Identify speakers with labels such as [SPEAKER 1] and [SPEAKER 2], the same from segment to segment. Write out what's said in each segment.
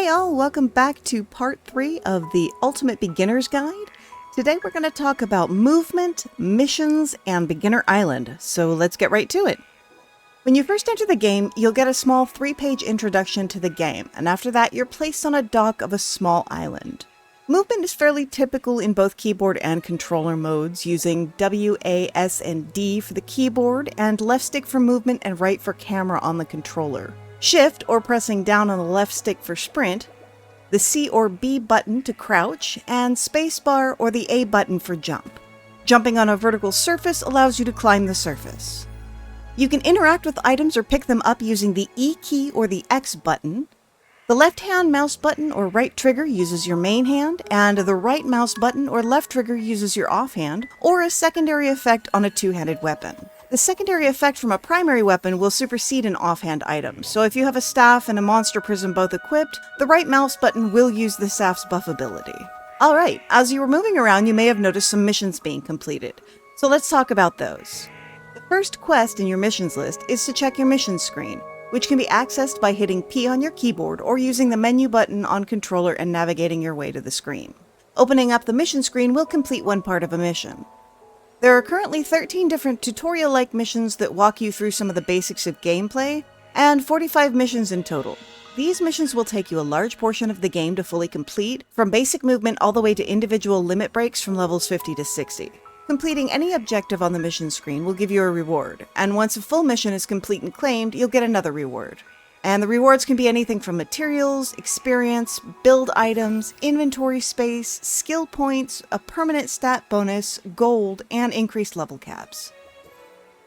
[SPEAKER 1] Hey all, welcome back to part 3 of the Ultimate Beginner's Guide. Today we're going to talk about movement, missions, and Beginner Island, so let's get right to it. When you first enter the game, you'll get a small 3-page introduction to the game, and after that you're placed on a dock of a small island. Movement is fairly typical in both keyboard and controller modes, using W, A, S, and D for the keyboard, and left stick for movement and right for camera on the controller. Shift, or pressing down on the left stick for sprint, the C or B button to crouch, and spacebar or the A button for jump. Jumping on a vertical surface allows you to climb the surface. You can interact with items or pick them up using the E key or the X button. The left-hand mouse button or right trigger uses your main hand, and the right mouse button or left trigger uses your offhand, or a secondary effect on a two-handed weapon. The secondary effect from a primary weapon will supersede an offhand item, so if you have a staff and a monster prism both equipped, the right mouse button will use the staff's buff ability. Alright, as you were moving around you may have noticed some missions being completed, so let's talk about those. The first quest in your missions list is to check your missions screen, which can be accessed by hitting P on your keyboard or using the menu button on controller and navigating your way to the screen. Opening up the mission screen will complete one part of a mission. There are currently 13 different tutorial-like missions that walk you through some of the basics of gameplay, and 45 missions in total. These missions will take you a large portion of the game to fully complete, from basic movement all the way to individual limit breaks from levels 50 to 60. Completing any objective on the mission screen will give you a reward, and once a full mission is complete and claimed, you'll get another reward. And the rewards can be anything from materials, experience, build items, inventory space, skill points, a permanent stat bonus, gold, and increased level caps.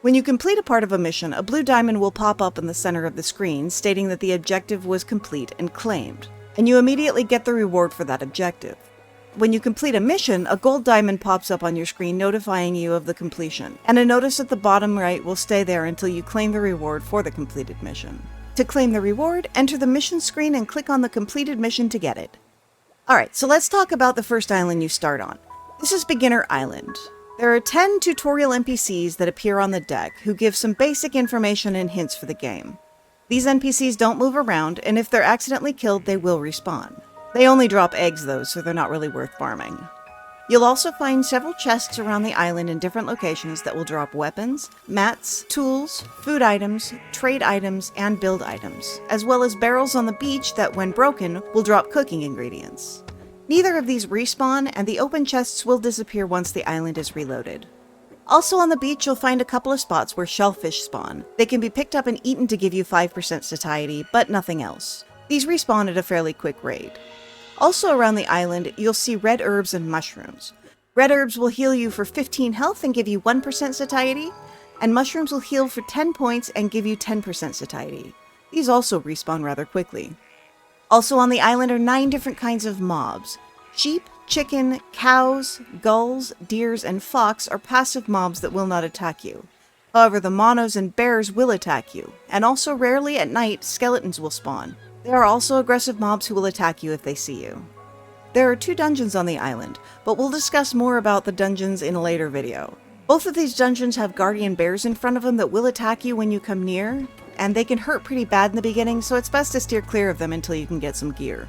[SPEAKER 1] When you complete a part of a mission, a blue diamond will pop up in the center of the screen, stating that the objective was complete and claimed, and you immediately get the reward for that objective. When you complete a mission, a gold diamond pops up on your screen notifying you of the completion, and a notice at the bottom right will stay there until you claim the reward for the completed mission. To claim the reward, enter the mission screen and click on the completed mission to get it. Alright, so let's talk about the first island you start on. This is Beginner Island. There are 10 tutorial NPCs that appear on the deck who give some basic information and hints for the game. These NPCs don't move around, and if they're accidentally killed, they will respawn. They only drop eggs though, so they're not really worth farming. You'll also find several chests around the island in different locations that will drop weapons, mats, tools, food items, trade items, and build items, as well as barrels on the beach that, when broken, will drop cooking ingredients. Neither of these respawn, and the open chests will disappear once the island is reloaded. Also on the beach you'll find a couple of spots where shellfish spawn. They can be picked up and eaten to give you 5% satiety, but nothing else. These respawn at a fairly quick rate. Also around the island, you'll see red herbs and mushrooms. Red herbs will heal you for 15 health and give you 1% satiety, and mushrooms will heal for 10 points and give you 10% satiety. These also respawn rather quickly. Also on the island are 9 different kinds of mobs. Sheep, chicken, cows, gulls, deers, and fox are passive mobs that will not attack you. However, the monos and bears will attack you, and also rarely at night, skeletons will spawn. There are also aggressive mobs who will attack you if they see you. There are 2 dungeons on the island, but we'll discuss more about the dungeons in a later video. Both of these dungeons have guardian bears in front of them that will attack you when you come near, and they can hurt pretty bad in the beginning, so it's best to steer clear of them until you can get some gear.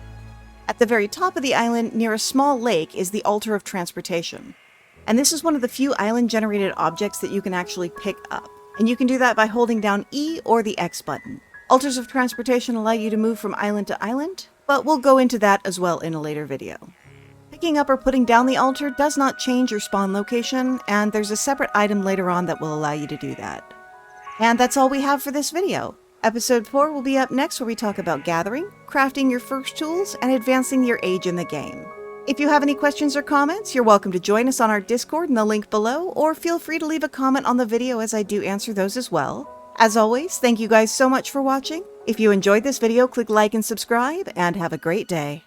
[SPEAKER 1] At the very top of the island, near a small lake, is the Altar of Transportation. And this is one of the few island-generated objects that you can actually pick up, and you can do that by holding down E or the X button. Altars of Transportation allow you to move from island to island, but we'll go into that as well in a later video. Picking up or putting down the altar does not change your spawn location, and there's a separate item later on that will allow you to do that. And that's all we have for this video. Episode 4 will be up next, where we talk about gathering, crafting your first tools, and advancing your age in the game. If you have any questions or comments, you're welcome to join us on our Discord in the link below, or feel free to leave a comment on the video as I do answer those as well. As always, thank you guys so much for watching. If you enjoyed this video, click like and subscribe, and have a great day.